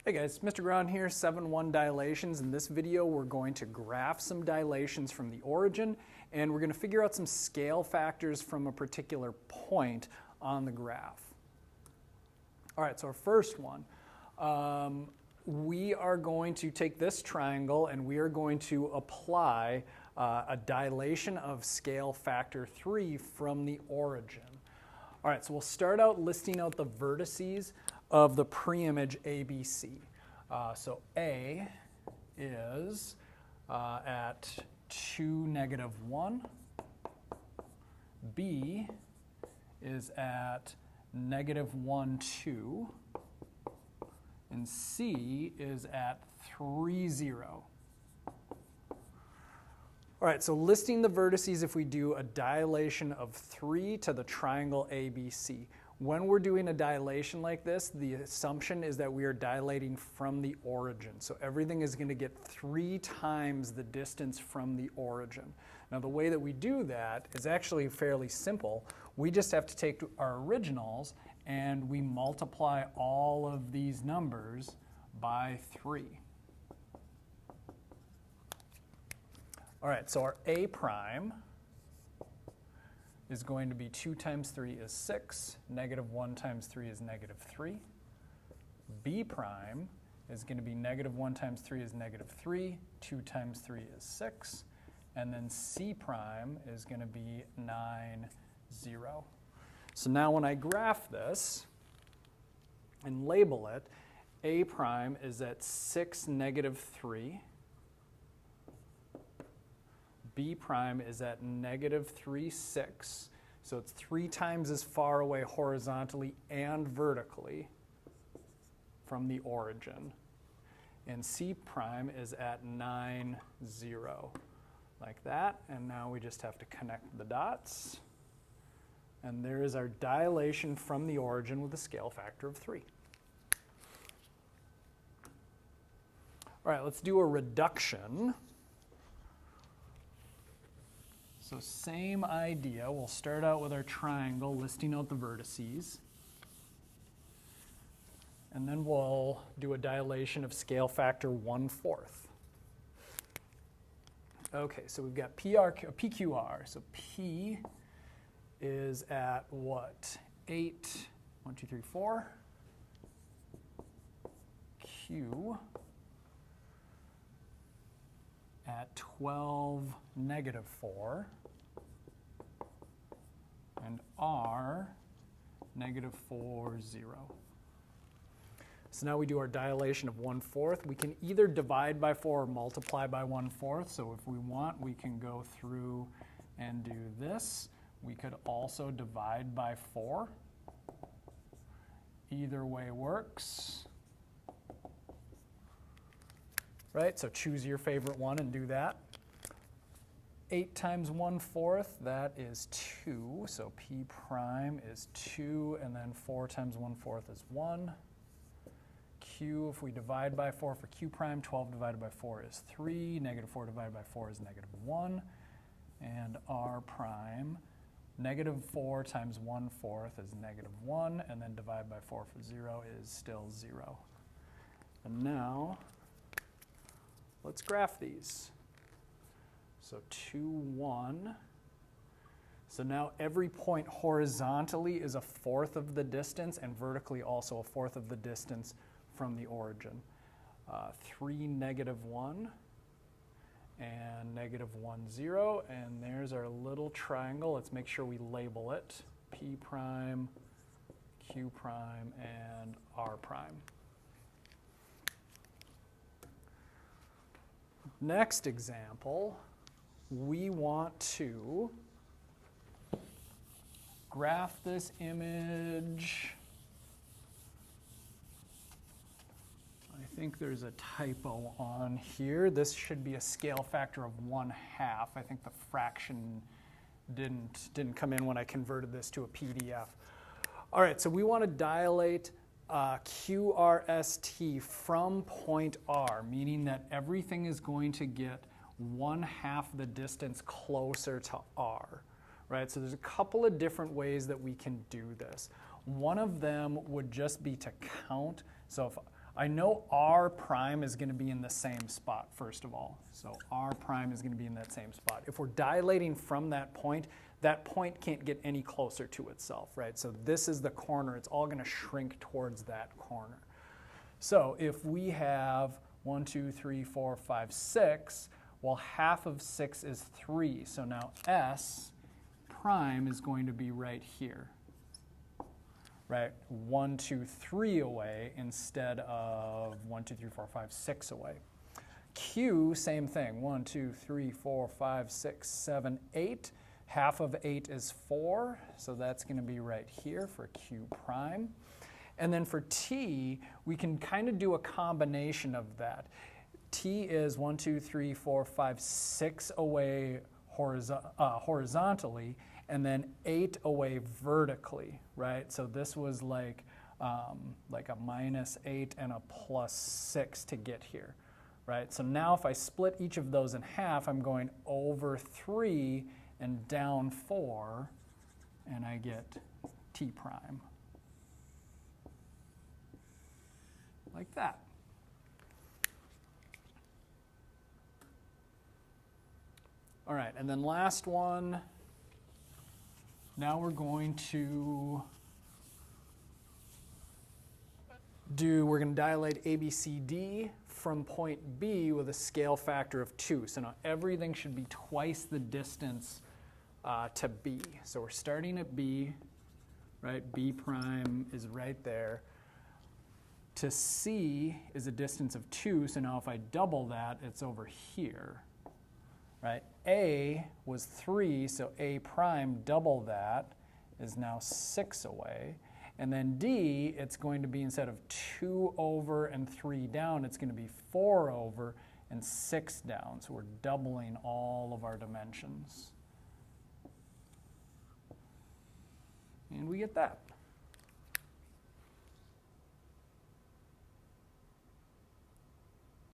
Hey guys, Mr. Ground here, 7-1 dilations. In this video, we're going to graph some dilations from the origin, and we're going to figure out some scale factors from a particular point on the graph. All right, so our first one, we are going to take this triangle and we are going to apply a dilation of scale factor 3 from the origin. All right, so we'll start out listing out the vertices of the pre-image ABC. So A is at 2, -1. B is at -1, 2. And C is at 3, 0. All right, so listing the vertices, if we do a dilation of 3 to the triangle ABC. When we're doing a dilation like this, the assumption is that we are dilating from the origin. So everything is going to get 3 times the distance from the origin. Now the way that we do that is actually fairly simple. We just have to take our originals and we multiply all of these numbers by 3. All right, so our A prime is going to be 2 times 3 is 6, -1 times 3 is -3. B prime is going to be -1 times 3 is -3, 2 times 3 is 6, and then C prime is going to be 9, 0. So now when I graph this and label it, A prime is at 6, -3. B prime is at -3, 6. So it's 3 times as far away horizontally and vertically from the origin. And C prime is at 9, 0. Like that. And now we just have to connect the dots. And there is our dilation from the origin with a scale factor of 3. All right, let's do a reduction. So same idea, we'll start out with our triangle, listing out the vertices. And then we'll do a dilation of scale factor 1/4. Okay, so we've got PQR. So P is at what? 8, 1, 2, 3, 4. Q at 12, -4. And R, -4, 0. So now we do our dilation of 1/4. We can either divide by 4 or multiply by 1/4. So if we want, we can go through and do this. We could also divide by 4. Either way works. Right, so choose your favorite one and do that. 8 times 1/4, that is 2. So P prime is 2, and then 4 times 1/4 is 1. Q, if we divide by 4 for Q prime, 12 divided by 4 is 3. -4 divided by 4 is -1. And R prime, -4 times 1/4 is -1, and then divide by 4 for 0 is still 0. And now, let's graph these. So 2, 1. So now every point horizontally is 1/4 of the distance, and vertically also 1/4 of the distance from the origin. 3, -1, and -1, 0. And there's our little triangle. Let's make sure we label it. P prime, Q prime, and R prime. Next example, we want to graph this image. I think there's a typo on here. This should be a scale factor of 1/2. I think the fraction didn't come in when I converted this to a PDF. All right, so we want to dilate QRST from point R, meaning that everything is going to get 1/2 the distance closer to R, right? So there's a couple of different ways that we can do this. One of them would just be to count. So if I know r prime is going to be in the same spot, first of all. So r prime is going to be in that same spot. If we're dilating from that point can't get any closer to itself, right? So this is the corner. It's all going to shrink towards that corner. So if we have 1, 2, 3, 4, 5, 6, well, half of 6 is 3. So now s prime is going to be right here, right? 1, 2, 3 away instead of 1, 2, 3, 4, 5, 6 away. Q, same thing. 1, 2, 3, 4, 5, 6, 7, 8. Half of 8 is 4, so that's going to be right here for Q prime. And then for T, we can kind of do a combination of that. T is 1, 2, 3, 4, 5, 6 away horizontally, and then 8 away vertically, right? So this was like a -8 and a +6 to get here, right? So now if I split each of those in half, I'm going over 3 and down 4, and I get T prime. Like that. All right, and then last one. Now we're going to dilate ABCD from point B with a scale factor of 2. So now everything should be twice the distance to B. So we're starting at B, right? B prime is right there. To C is a distance of 2, so now if I double that, it's over here, right? A was 3, so A prime, double that, is now 6 away. And then D, it's going to be, instead of 2 over and 3 down, it's going to be 4 over and 6 down. So we're doubling all of our dimensions. And we get that.